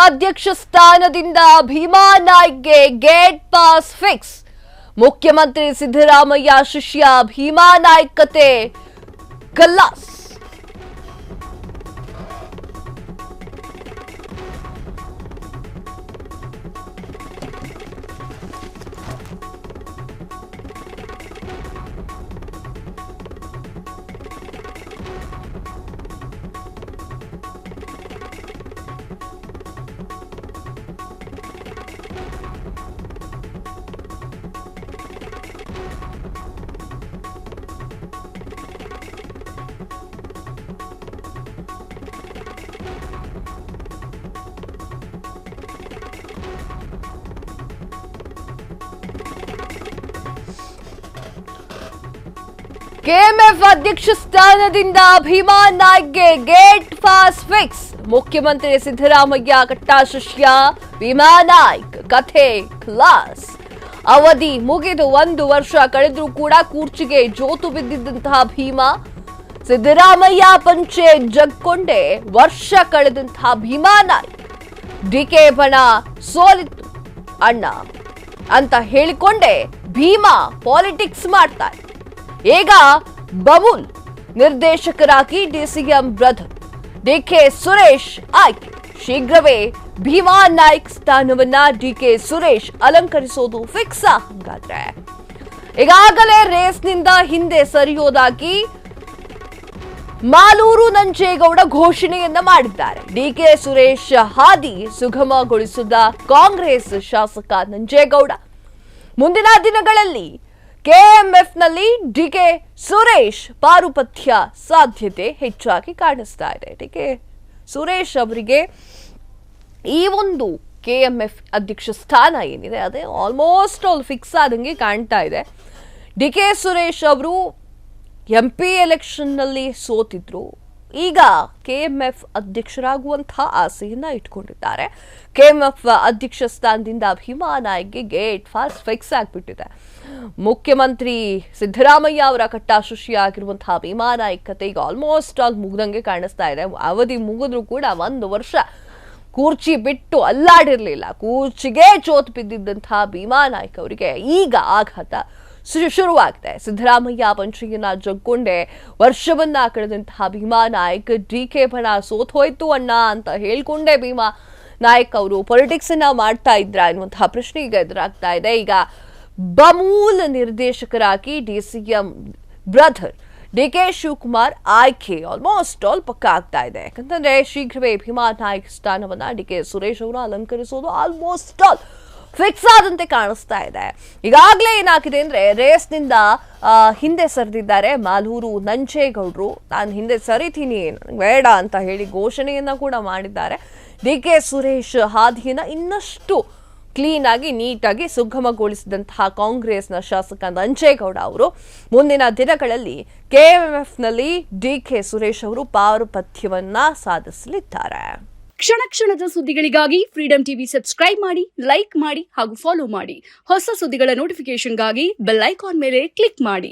ಅಧ್ಯಕ್ಷ ಸ್ಥಾನದಿಂದ Bima ನಾಯ್ಕ್ಗೆ gate pass fix. ಮುಖ್ಯಮಂತ್ರಿ ಸಿದ್ದರಾಮಯ್ಯ ಶಿಷ್ಯ ಭೀಮಾ ನಾಯ್ಕ್ ಕತೆ ಖಲಾಸ್. ಕೆಎಂಎಫ್ ಅಧ್ಯಕ್ಷ ಸ್ಥಾನದಿಂದ ಭೀಮಾ ನಾಯ್ಕ್ಗೆ ಗೇಟ್ ಪಾಸ್ ಫಿಕ್ಸ್. ಮುಖ್ಯಮಂತ್ರಿ ಸಿದ್ದರಾಮಯ್ಯ ಕಟ್ಟ ಶಿಷ್ಯ ಭೀಮಾ ನಾಯ್ಕ್ ಕಥೆ ಖಲಾಸ್. ಅವಧಿ ಮುಗಿದು 1 ವರ್ಷ ಕಳೆದ್ರೂ ಕೂಡ ಕೂರ್ಚಿಗೆ ಜೋತು ಬಿದ್ದಿದ್ದಂತಹ ಭೀಮಾ, ಸಿದ್ದರಾಮಯ್ಯ ಪಂಚೆ ಜಗ್ಕೊಂಡೆ ವರ್ಷ ಕಳೆದಂತಹ ಭೀಮಾ ನಾಯ್ಕ್ ಡಿಕೆ ಬಣ ಸೋಲಿತ್ತು ಅಣ್ಣ ಅಂತ ಹೇಳಿಕೊಂಡೆ ಭೀಮಾ ಪಾಲಿಟಿಕ್ಸ್ ಮಾಡ್ತಾರೆ. ಈಗ ಬಮೂಲ್ ನಿರ್ದೇಶಕರಾಗಿ ಡಿಸಿಎಂ ಬ್ರದರ್ ಡಿಕೆ ಸುರೇಶ್ ಆಯ್ಕೆ. ಶೀಘ್ರವೇ ಭೀಮಾ ನಾಯ್ಕ್ ಸ್ಥಾನವನ್ನ ಡಿಕೆ ಸುರೇಶ್ ಅಲಂಕರಿಸೋದು ಫಿಕ್ಸ್. ಹಂಗಾದ್ರೆ ಈಗಾಗಲೇ ರೇಸ್ನಿಂದ ಹಿಂದೆ ಸರಿಯೋದಾಗಿ ಮಾಲೂರು ನಂಜೇಗೌಡ ಘೋಷಣೆಯನ್ನ ಮಾಡಿದ್ದಾರೆ. ಡಿಕೆ ಸುರೇಶ್ ಹಾದಿ ಸುಗಮಗೊಳಿಸಿದ ಕಾಂಗ್ರೆಸ್ ಶಾಸಕ ನಂಜೇಗೌಡ ಮುಂದಿನ ದಿನಗಳಲ್ಲಿ ಕೆಎಂಎಫ್ನಲ್ಲಿ ಡಿಕೆ ಸುರೇಶ್ ಪಾರುಪತ್ಯ ಸಾಧ್ಯತೆ ಹೆಚ್ಚಾಗಿ ಕಾಣಿಸ್ತಾ ಇದೆ. ಡಿಕೆ ಸುರೇಶ್ ಅವರಿಗೆ ಈ ಒಂದು ಕೆಎಂಎಫ್ ಅಧ್ಯಕ್ಷ ಸ್ಥಾನ ಏನಿದೆ ಅದೇ ಆಲ್ಮೋಸ್ಟ್ ಆಲ್ ಫಿಕ್ಸ್ ಆದಂಗೆ ಕಾಣ್ತಾ ಇದೆ. ಡಿಕೆ ಸುರೇಶ್ ಅವರು ಎಂಪಿ ಎಲೆಕ್ಷನ್ನಲ್ಲಿ ಸೋತಿದ್ರು. ಈಗ ಕೆಎಂಎಫ್ ಅಧ್ಯಕ್ಷರಾಗುವಂತಹ ಆಸೆಯನ್ನ ಇಟ್ಕೊಂಡಿದ್ದಾರೆ. ಕೆಎಂಎಫ್ ಅಧ್ಯಕ್ಷ ಸ್ಥಾನದಿಂದ ಭೀಮಾ ನಾಯ್ಕ್ಗೆ ಗೇಟ್ ಪಾಸ್ ಫಿಕ್ಸ್ ಆಗಿಬಿಟ್ಟಿದೆ. ಮುಖ್ಯಮಂತ್ರಿ ಸಿದ್ದರಾಮಯ್ಯ ಅವರ ಕಟ್ಟ ಶಿಷ್ಯ ಆಗಿರುವಂತಹ ಭೀಮಾ ನಾಯ್ಕ್ ಕತೆ ಈಗ ಆಲ್ಮೋಸ್ಟ್ ಆಲ್ ಮುಗ್ದಂಗೆ ಕಾಣಿಸ್ತಾ ಇದೆ. ಅವಧಿ ಮುಗಿದ್ರು ಕೂಡ 1 ವರ್ಷ ಕೂರ್ಚಿ ಬಿಟ್ಟು ಅಲ್ಲಾಡಿರ್ಲಿಲ್ಲ. ಕೂರ್ಚಿಗೆ ಜೋತ್ ಬಿದ್ದಿದ್ದಂತಹ ಭೀಮಾ ನಾಯ್ಕ್ ಅವರಿಗೆ ಈಗ ಆಘಾತ ಶುರುವಾಗಿದೆ. ಸಿದ್ದರಾಮಯ್ಯ ಪಂಚೆಯನ್ನ ಜಗ್ಗೊಂಡೆ ವರ್ಷವನ್ನ ಕಳೆದಂತಹ ಭೀಮಾ ನಾಯ್ಕ್ ಡಿಕೆ ಬಣ ಸೋತ್ ಹೋಯ್ತು ಅಣ್ಣ ಅಂತ ಹೇಳ್ಕೊಂಡೆ ಭೀಮಾ ನಾಯ್ಕ್ ಅವರು ಪೊಲಿಟಿಕ್ಸ್ ಅನ್ನ ಮಾಡ್ತಾ ಇದ್ರ ಎನ್ನುವಂತಹ ಪ್ರಶ್ನೆ ಈಗ ಎದುರಾಗ್ತಾ ಇದೆ. ಈಗ ಬಮೂಲ್ ನಿರ್ದೇಶಕರಾಗಿ ಡಿಸಿಎಂ ಬ್ರದರ್ ಡಿಕೆ ಶಿವಕುಮಾರ್ ಆಯ್ಕೆ ಆಲ್ಮೋಸ್ಟ್ ಆಲ್ ಪಕ್ಕ ಆಗ್ತಾ ಇದೆ. ಯಾಕಂತಂದ್ರೆ ಶೀಘ್ರವೇ ಭೀಮಾ ನಾಯ್ಕ್ ಸ್ಥಾನವನ್ನ ಡಿಕೆ ಸುರೇಶ್ ಅವರು ಅಲಂಕರಿಸೋದು ಆಲ್ಮೋಸ್ಟ್ ಆಲ್ ಫಿಕ್ಸ್ ಆದಂತೆ ಕಾಣಿಸ್ತಾ ಇದೆ. ಈಗಾಗಲೇ ಏನಾಗಿದೆ ಅಂದ್ರೆ ರೇಸ್ನಿಂದ ಹಿಂದೆ ಸರಿದಿದ್ದಾರೆ ಮಾಲೂರು ನಂಜೇಗೌಡರು. ನಾನು ಹಿಂದೆ ಸರಿತೀನಿ ಬೇಡ ಅಂತ ಹೇಳಿ ಘೋಷಣೆಯನ್ನ ಕೂಡ ಮಾಡಿದ್ದಾರೆ. ಡಿಕೆ ಸುರೇಶ್ ಹಾದಿಯನ್ನ ಇನ್ನಷ್ಟು ಕ್ಲೀನ್ ಆಗಿ ನೀಟಾಗಿ ಸುಗಮಗೊಳಿಸಿದಂತಹ ಕಾಂಗ್ರೆಸ್ನ ಶಾಸಕ ನಂಜೇಗೌಡ ಅವರು ಮುಂದಿನ ದಿನಗಳಲ್ಲಿ ಕೆಎಂಎಫ್ನಲ್ಲಿ ಡಿಕೆ ಸುರೇಶ್ ಅವರು ಪಾರುಪತ್ಯವನ್ನ ಸಾಧಿಸಲಿದ್ದಾರೆ. ಕ್ಷಣ ಕ್ಷಣದ ಸುದ್ದಿಗಳಿಗಾಗಿ ಫ್ರೀಡಂ ಟಿವಿ ಸಬ್ಸ್ಕ್ರೈಬ್ ಮಾಡಿ, ಲೈಕ್ ಮಾಡಿ ಹಾಗೂ ಫಾಲೋ ಮಾಡಿ. ಹೊಸ ಸುದ್ದಿಗಳ ನೋಟಿಫಿಕೇಶನ್ಗಾಗಿ ಬೆಲ್ ಐಕಾನ್ ಮೇಲೆ ಕ್ಲಿಕ್ ಮಾಡಿ.